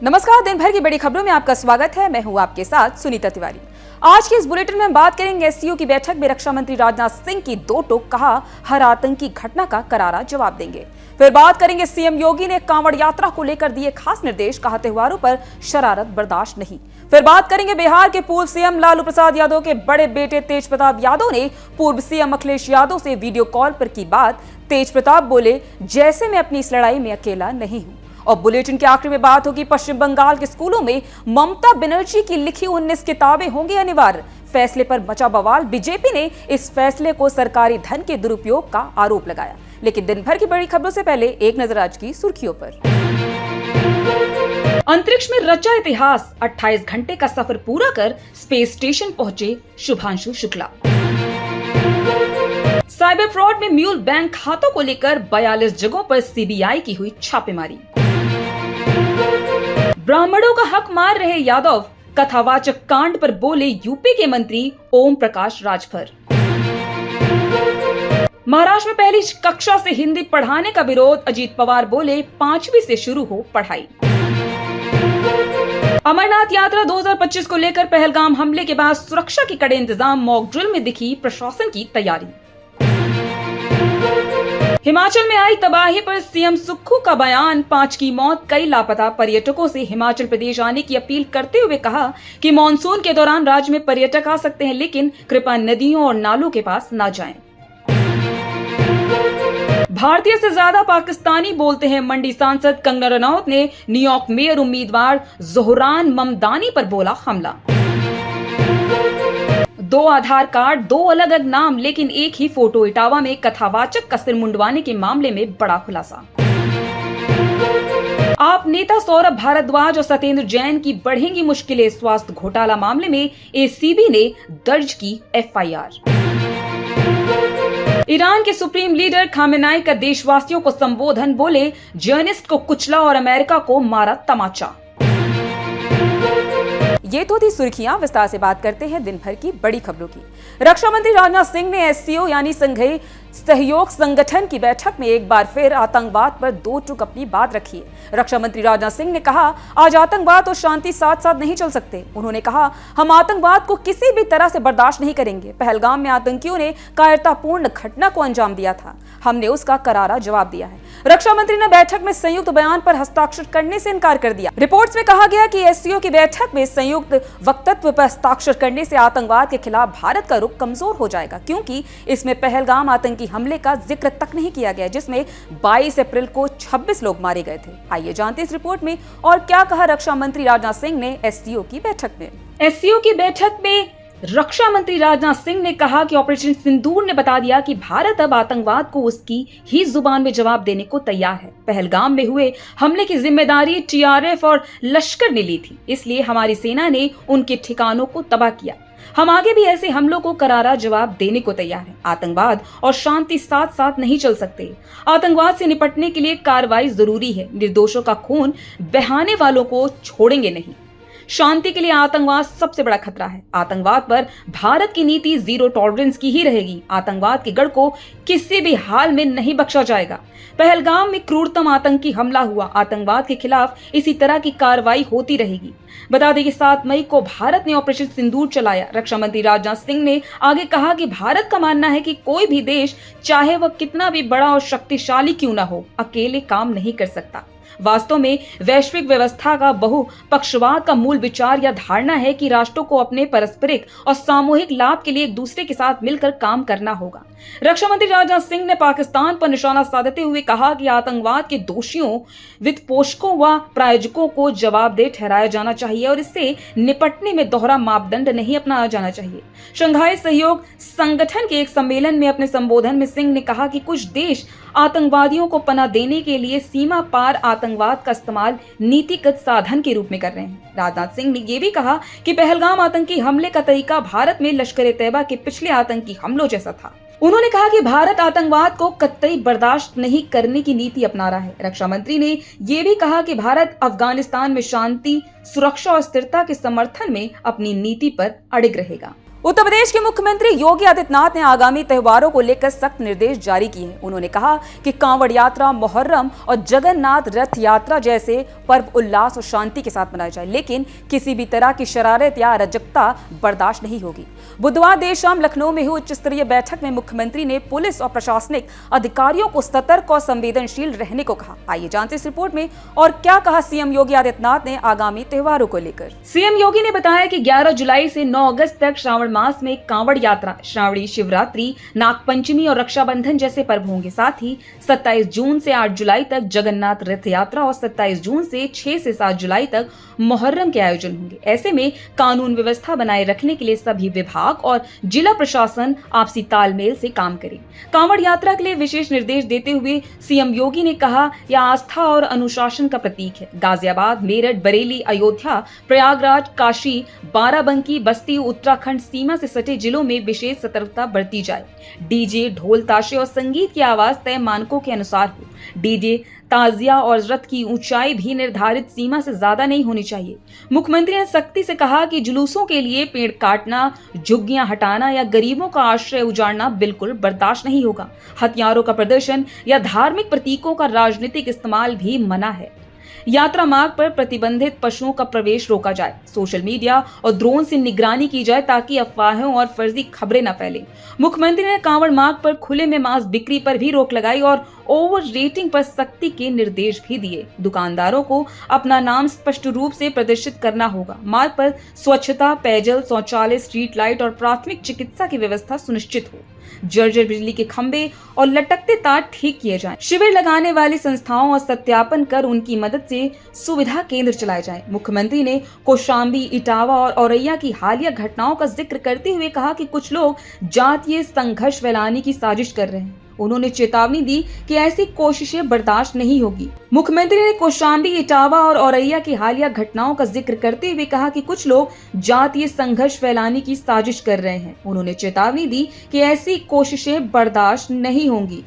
नमस्कार, दिन भर की बड़ी खबरों में आपका स्वागत है। मैं हूं आपके साथ सुनीता तिवारी। आज के इस बुलेटिन में हम बात करेंगे एससीओ की बैठक में रक्षा मंत्री राजनाथ सिंह की दो टोक, कहा हर आतंकी घटना का करारा जवाब देंगे। फिर बात करेंगे सीएम योगी ने कांवड़ यात्रा को लेकर दिए खास निर्देश, कहा त्योहारों पर शरारत बर्दाश्त नहीं। फिर बात करेंगे बिहार के पूर्व सीएम लालू प्रसाद यादव के बड़े बेटे तेज प्रताप यादव ने पूर्व सीएम अखिलेश यादव से वीडियो कॉल पर की बात। तेज प्रताप बोले, जैसे मैं अपनी इस लड़ाई में अकेला नहीं हूं। और बुलेटिन के आखिर में बात होगी पश्चिम बंगाल के स्कूलों में ममता बनर्जी की लिखी 19 किताबें होंगी अनिवार्य। फैसले पर मचा बवाल, बीजेपी ने इस फैसले को सरकारी धन के दुरुपयोग का आरोप लगाया। लेकिन दिन भर की बड़ी खबरों से पहले एक नजर आज की सुर्खियों पर। अंतरिक्ष में रचा इतिहास, 28 घंटे का सफर पूरा कर स्पेस स्टेशन पहुंचे शुभांशु शुक्ला। साइबर फ्रॉड में म्यूल बैंक खातों को लेकर 42 जगहों पर सीबीआई की हुई छापेमारी। ब्राह्मणों का हक मार रहे यादव, कथावाचक कांड पर बोले यूपी के मंत्री ओम प्रकाश राजभर। महाराष्ट्र में पहली कक्षा से हिंदी पढ़ाने का विरोध, अजीत पवार बोले 5वीं से शुरू हो पढ़ाई। अमरनाथ यात्रा 2025 को लेकर पहलगाम हमले के बाद सुरक्षा के कड़े इंतजाम, मॉक ड्रिल में दिखी प्रशासन की तैयारी। हिमाचल में आई तबाही पर सीएम सुक्खू का बयान, 5 की मौत, कई लापता। पर्यटकों से हिमाचल प्रदेश आने की अपील करते हुए कहा कि मानसून के दौरान राज्य में पर्यटक आ सकते हैं, लेकिन कृपया नदियों और नालों के पास न जाएं। भारतीय से ज्यादा पाकिस्तानी बोलते हैं, मंडी सांसद कंगना रनौत ने न्यूयॉर्क मेयर उम्मीदवार जोहरान ममदानी पर बोला हमला। 2 आधार कार्ड, 2 अलग अलग नाम, लेकिन एक ही फोटो। इटावा में कथावाचक का सिर मुंडवाने के मामले में बड़ा खुलासा। आप नेता सौरभ भारद्वाज और सत्येंद्र जैन की बढ़ेंगी मुश्किलें, स्वास्थ्य घोटाला मामले में एसीबी ने दर्ज की एफआईआर। ईरान के सुप्रीम लीडर खामेनाई का देशवासियों को संबोधन, बोले जर्नलिस्ट को कुचला और अमेरिका को मारा तमाचा। ये तो थी सुर्खियां, विस्तार से बात करते हैं दिन भर की बड़ी खबरों की। रक्षा मंत्री राजनाथ सिंह ने एससीओ यानी संघीय सहयोग संगठन की बैठक में एक बार फिर आतंकवाद पर दो टूक अपनी बात रखी है। रक्षा मंत्री राजनाथ सिंह ने कहा, आज आतंकवाद और शांति साथ साथ नहीं चल सकते। उन्होंने कहा, हम आतंकवाद को किसी भी तरह से बर्दाश्त नहीं करेंगे। पहलगाम में आतंकियों ने कायरतापूर्ण घटना को अंजाम दिया था, हमने उसका करारा जवाब दिया है। रक्षा मंत्री ने बैठक में संयुक्त बयान पर हस्ताक्षर करने से इनकार कर दिया। रिपोर्ट्स में कहा गया कि एससीओ की बैठक में संयुक्त वक्तव्य पर हस्ताक्षर करने से आतंकवाद के खिलाफ भारत का रुख कमजोर हो जाएगा, क्योंकि इसमें पहलगाम आतंकी हमले का जिक्र तक नहीं किया गया, जिसमें 22 अप्रैल को 26 लोग मारे गए थे। आइए जानते हैं इस रिपोर्ट में और क्या कहा रक्षा मंत्री राजनाथ सिंह ने एससीओ की बैठक में। एससीओ की बैठक में रक्षा मंत्री राजनाथ सिंह ने कहा कि ऑपरेशन सिंदूर ने बता दिया कि भारत अब आतंकवाद को उसकी ही जुबान में जवाब देने को तैयार है। पहलगाम में हुए हमले की जिम्मेदारी टीआरएफ और लश्कर ने ली थी, इसलिए हमारी सेना ने उनके ठिकानों को तबाह किया। हम आगे भी ऐसे हमलों को करारा जवाब देने को तैयार हैं। आतंकवाद और शांति साथ साथ नहीं चल सकते। आतंकवाद से निपटने के लिए कार्रवाई जरूरी है। निर्दोषों का खून बहाने वालों को छोड़ेंगे नहीं। शांति के लिए आतंकवाद सबसे बड़ा खतरा है। आतंकवाद पर भारत की नीति जीरो टॉलरेंस की ही रहेगी। आतंकवाद के गढ़ को किसी भी हाल में नहीं बख्शा जाएगा। पहलगाम में क्रूरतम आतंकी हमला हुआ, आतंकवाद के खिलाफ इसी तरह की कार्रवाई होती रहेगी। बता दें कि 7 मई को भारत ने ऑपरेशन सिंदूर चलाया। रक्षा मंत्री राजनाथ सिंह ने आगे कहा कि भारत का मानना है कि कोई भी देश, चाहे वह कितना भी बड़ा और शक्तिशाली क्यों ना हो, अकेले काम नहीं कर सकता। वास्तव में वैश्विक व्यवस्था का बहुपक्षवाद का मूल विचार या धारणा है कि राष्ट्रों को अपने पारस्परिक और सामूहिक लाभ के लिए एक दूसरे के साथ मिलकर काम करना होगा। रक्षा मंत्री राजनाथ सिंह ने पाकिस्तान पर निशाना साधते हुए कहा कि आतंकवाद के दोषियों, वित्तपोषकों व प्रायोजकों को जवाबदेह ठहराया जाना चाहिए और इससे निपटने में दोहरा मापदंड नहीं अपनाया जाना चाहिए। शंघाई सहयोग संगठन के एक सम्मेलन में अपने संबोधन में सिंह ने कहा कि कुछ देश आतंकवादियों को पनाह देने के लिए सीमा पार आतंकवाद का इस्तेमाल नीतिगत साधन के रूप में कर रहे हैं। राजनाथ सिंह ने यह भी कहा कि पहलगाम आतंकी हमले का तरीका भारत में लश्कर-ए-तैयबा के पिछले आतंकी हमलों जैसा था। उन्होंने कहा कि भारत आतंकवाद को कतई बर्दाश्त नहीं करने की नीति अपना रहा है। रक्षा मंत्री ने यह भी कहा कि भारत अफगानिस्तान में शांति, सुरक्षा और स्थिरता के समर्थन में अपनी नीति पर अड़िग रहेगा। उत्तर प्रदेश के मुख्यमंत्री योगी आदित्यनाथ ने आगामी त्योहारों को लेकर सख्त निर्देश जारी किए हैं। उन्होंने कहा कि कांवड़ यात्रा, मुहर्रम और जगन्नाथ रथ यात्रा जैसे पर्व उल्लास और शांति के साथ मनाए जाए, लेकिन किसी भी तरह की शरारत या अराजकता बर्दाश्त नहीं होगी। बुधवार देर शाम लखनऊ में हुई उच्च स्तरीय बैठक में मुख्यमंत्री ने पुलिस और प्रशासनिक अधिकारियों को सतर्क और संवेदनशील रहने को कहा। आइए जानते इस रिपोर्ट में और क्या कहा सीएम योगी आदित्यनाथ ने आगामी त्योहारों को लेकर। सीएम योगी ने बताया कि 11 जुलाई से 9 अगस्त तक श्रावण मास में कांवड़ यात्रा, श्रावणी शिवरात्रि, नागपंचमी और रक्षाबंधन जैसे पर्व होंगे। साथ ही 27 जून से 8 जुलाई तक जगन्नाथ रथ यात्रा और 27 जून से 6 से 7 जुलाई तक मुहर्रम के आयोजन होंगे। ऐसे में कानून व्यवस्था बनाए रखने के लिए सभी विभाग और जिला प्रशासन आपसी तालमेल से काम करें। कांवड़ यात्रा के लिए विशेष निर्देश देते हुए सीएम योगी ने कहा, यह आस्था और अनुशासन का प्रतीक है। गाजियाबाद, मेरठ, बरेली, अयोध्या, प्रयागराज, काशी, बाराबंकी, बस्ती, उत्तराखंड सीमा से सटे जिलों में विशेष सतर्कता बरती जाए। डीजे, ढोल, ताशे और संगीत की आवाज तय मानकों के अनुसार हो। डीजे, ताजिया और रथ की ऊंचाई भी निर्धारित सीमा से ज्यादा नहीं होनी चाहिए। मुख्यमंत्री ने सख्ती से कहा कि जुलूसों के लिए पेड़ काटना, झुग्गियां हटाना या गरीबों का आश्रय उजाड़ना बिल्कुल बर्दाश्त नहीं होगा। हथियारों का प्रदर्शन या धार्मिक प्रतीकों का राजनीतिक इस्तेमाल भी मना है। यात्रा मार्ग पर प्रतिबंधित पशुओं का प्रवेश रोका जाए। सोशल मीडिया और ड्रोन से निगरानी की जाए ताकि अफवाहों और फर्जी खबरें न फैलें। मुख्यमंत्री ने कांवड़ मार्ग पर खुले में मांस बिक्री पर भी रोक लगाई और ओवर रेटिंग पर सख्ती के निर्देश भी दिए। दुकानदारों को अपना नाम स्पष्ट रूप से प्रदर्शित करना होगा। मार्ग पर स्वच्छता, पेयजल, शौचालय, स्ट्रीट लाइट और प्राथमिक चिकित्सा की व्यवस्था सुनिश्चित हो। जर्जर बिजली के खंभे और लटकते तार ठीक किए जाएं। शिविर लगाने वाली संस्थाओं और सत्यापन कर उनकी मदद से सुविधा केंद्र चलाए जाएं। मुख्यमंत्री ने कौशाम्बी, इटावा और औरैया की हालिया घटनाओं का जिक्र करते हुए कहा कि कुछ लोग जातीय संघर्ष फैलाने की साजिश कर रहे हैं। उन्होंने चेतावनी दी कि ऐसी कोशिशें बर्दाश्त नहीं होगी। मुख्यमंत्री ने कौशाम्बी, इटावा और औरैया की हालिया घटनाओं का जिक्र करते हुए कहा कि कुछ लोग जातीय संघर्ष फैलाने की साजिश कर रहे हैं। उन्होंने चेतावनी दी कि ऐसी कोशिशें बर्दाश्त नहीं होंगी।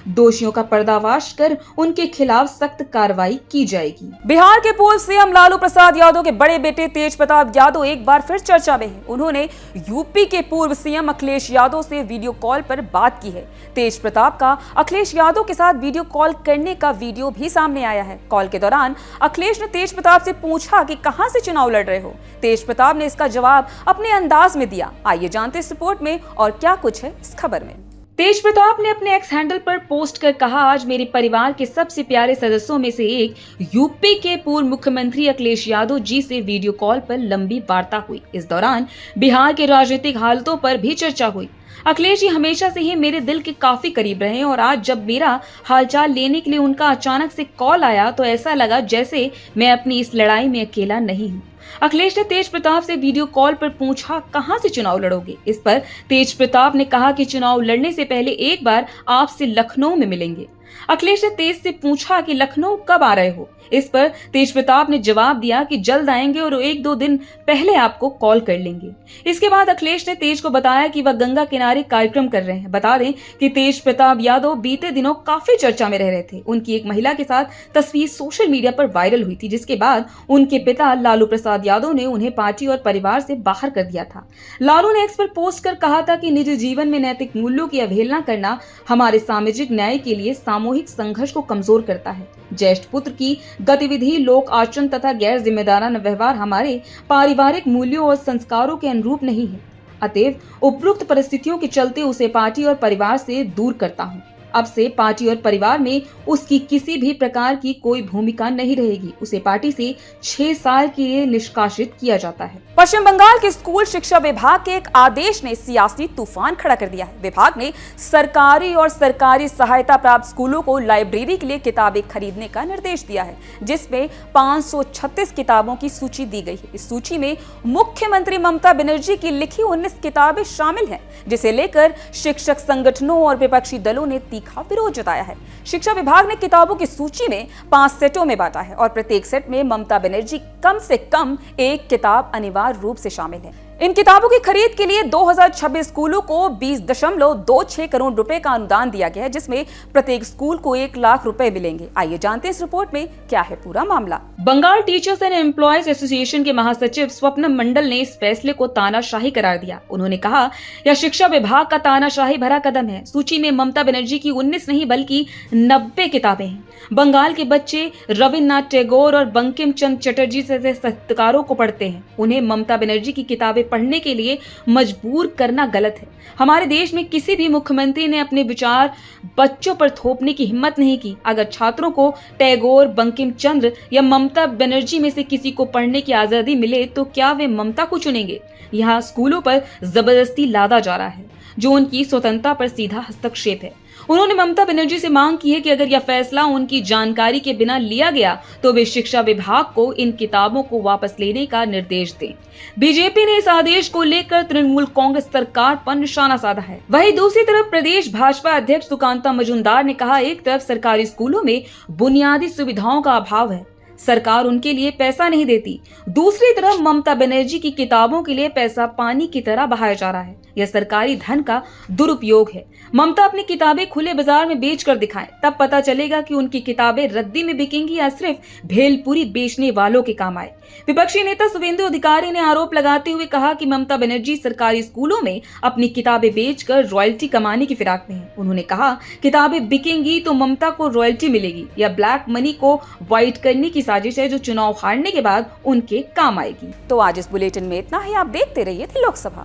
दोषियों का पर्दाफाश कर उनके खिलाफ सख्त कार्रवाई की जाएगी। बिहार के पूर्व सीएम लालू प्रसाद यादव के बड़े बेटे तेज प्रताप यादव एक बार फिर चर्चा में हैं। उन्होंने यूपी के पूर्व सीएम अखिलेश यादव से वीडियो कॉल पर बात की है। तेज प्रताप का अखिलेश यादव के साथ वीडियो कॉल करने का वीडियो भी सामने आया है। कॉल के दौरान अखिलेश ने तेज प्रताप से पूछा कि कहां से चुनाव लड़ रहे हो। तेज प्रताप ने इसका जवाब अपने अंदाज में दिया। आइए जानते इस रिपोर्ट में और क्या कुछ है इस खबर में। तेज प्रताप ने अपने एक्स हैंडल पर पोस्ट कर कहा, आज मेरे परिवार के सबसे प्यारे सदस्यों में से एक यूपी के पूर्व मुख्यमंत्री अखिलेश यादव जी से वीडियो कॉल पर लंबी वार्ता हुई। इस दौरान बिहार के राजनीतिक हालातों पर भी चर्चा हुई। अखिलेश जी हमेशा से ही मेरे दिल के काफी करीब रहे और आज जब मेरा हालचाल लेने के लिए उनका अचानक से कॉल आया तो ऐसा लगा जैसे मैं अपनी इस लड़ाई में अकेला नहीं हूँ। अखिलेश ने तेज प्रताप से वीडियो कॉल पर पूछा, कहां से चुनाव लड़ोगे। इस पर तेज प्रताप ने कहा कि चुनाव लड़ने से पहले एक बार आपसे लखनऊ में मिलेंगे। अखिलेश ने तेज से पूछा कि लखनऊ कब आ रहे हो। इस पर तेज प्रताप ने जवाब दिया कि जल्द आएंगे और 1-2 दिन पहले आपको कॉल कर लेंगे। इसके बाद अखिलेश ने तेज को बताया कि वह गंगा किनारे कार्यक्रम कर रहे हैं। बता दें कि तेज प्रताप यादव बीते दिनों काफी चर्चा में रह रहे थे। उनकी एक महिला के साथ तस्वीर सोशल मीडिया पर वायरल हुई थी, जिसके बाद उनके पिता लालू प्रसाद यादव ने उन्हें पार्टी और परिवार से बाहर कर दिया था। लालू ने एक्स पर पोस्ट कर कहा था कि निजी जीवन में नैतिक मूल्यों की अवहेलना करना हमारे सामाजिक न्याय के लिए सामूहिक संघर्ष को कमजोर करता है। ज्येष्ठ पुत्र की गतिविधि, लोक आचरण तथा गैर जिम्मेदाराना व्यवहार हमारे पारिवारिक मूल्यों और संस्कारों के अनुरूप नहीं है। अतएव उपरोक्त परिस्थितियों के चलते उसे पार्टी और परिवार से दूर करता हूँ। अब से पार्टी और परिवार में उसकी किसी भी प्रकार की कोई भूमिका नहीं रहेगी। उसे पार्टी से 6 साल के लिए निष्कासित किया जाता है। पश्चिम बंगाल के स्कूल शिक्षा विभाग के एक आदेश ने सियासी तूफान खड़ा कर दिया है। विभाग ने सरकारी और सरकारी सहायता प्राप्त स्कूलों को लाइब्रेरी के लिए किताबें खरीदने का निर्देश दिया है, जिसमें 536 किताबों की सूची दी गई है। इस सूची में मुख्यमंत्री ममता बनर्जी की लिखी 19 किताबें शामिल हैं, जिसे लेकर शिक्षक संगठनों और विपक्षी दलों ने तीखा विरोध जताया है। शिक्षा विभाग ने किताबों की सूची में 5 सेटों में बांटा है और प्रत्येक सेट में ममता बनर्जी कम से कम एक किताब अनिवार्य रूप से शामिल है। इन किताबों की खरीद के लिए 2026 स्कूलों को 20.26 करोड़ रुपए का अनुदान दिया गया है, जिसमें प्रत्येक स्कूल को 1 लाख रुपए मिलेंगे। आइए जानते हैं इस रिपोर्ट में क्या है पूरा मामला। Bengal teachers and employees association के महासचिव स्वप्नम मंडल ने इस फैसले को तानाशाही करार दिया। उन्होंने कहा, यह शिक्षा विभाग का तानाशाही भरा कदम है। सूची में ममता बनर्जी की 19 नहीं बल्कि 90 किताबें हैं। बंगाल के बच्चे रविन्द्रनाथ टैगोर और बंकिम चंद्र चटर्जी जैसे साहित्यकारों को पढ़ते हैं। उन्हें ममता बनर्जी की किताबें पढ़ने के लिए मजबूर करना गलत है। हमारे देश में किसी भी मुख्यमंत्री ने अपने विचार बच्चों पर थोपने की हिम्मत नहीं की। अगर छात्रों को टैगोर, बंकिम चंद्र या ममता बनर्जी में से किसी को पढ़ने की आजादी मिले तो क्या वे ममता को चुनेंगे? यहाँ स्कूलों पर जबरदस्ती लादा जा रहा है, जो उनकी स्वतंत्रता पर सीधा हस्तक्षेप है। उन्होंने ममता बनर्जी से मांग की है कि अगर यह फैसला उनकी जानकारी के बिना लिया गया तो वे शिक्षा विभाग को इन किताबों को वापस लेने का निर्देश दें। बीजेपी ने इस आदेश को लेकर तृणमूल कांग्रेस सरकार पर निशाना साधा है। वहीं दूसरी तरफ प्रदेश भाजपा अध्यक्ष सुकांता मजूमदार ने कहा, एक तरफ सरकारी स्कूलों में बुनियादी सुविधाओं का अभाव है, सरकार उनके लिए पैसा नहीं देती। दूसरी तरफ ममता बनर्जी की किताबों के लिए पैसा पानी की तरह बहाया जा रहा है। यह सरकारी धन का दुरुपयोग है। ममता अपनी किताबें खुले बाजार में बेचकर दिखाएं, तब पता चलेगा कि उनकी किताबें रद्दी में बिकेंगी या सिर्फ भेलपुरी बेचने वालों के काम आए। विपक्षी नेता शुभेंदु अधिकारी ने आरोप लगाते हुए कहा कि ममता बनर्जी सरकारी स्कूलों में अपनी किताबें बेचकर रॉयल्टी कमाने की फिराक में है। उन्होंने कहा, किताबें बिकेंगी तो ममता को रॉयल्टी मिलेगी। यह ब्लैक मनी को व्हाइट करने की साजिश है, जो चुनाव हारने के बाद उनके काम आएगी। तो आज इस बुलेटिन में इतना ही। आप देखते रहिए द लोकसभा।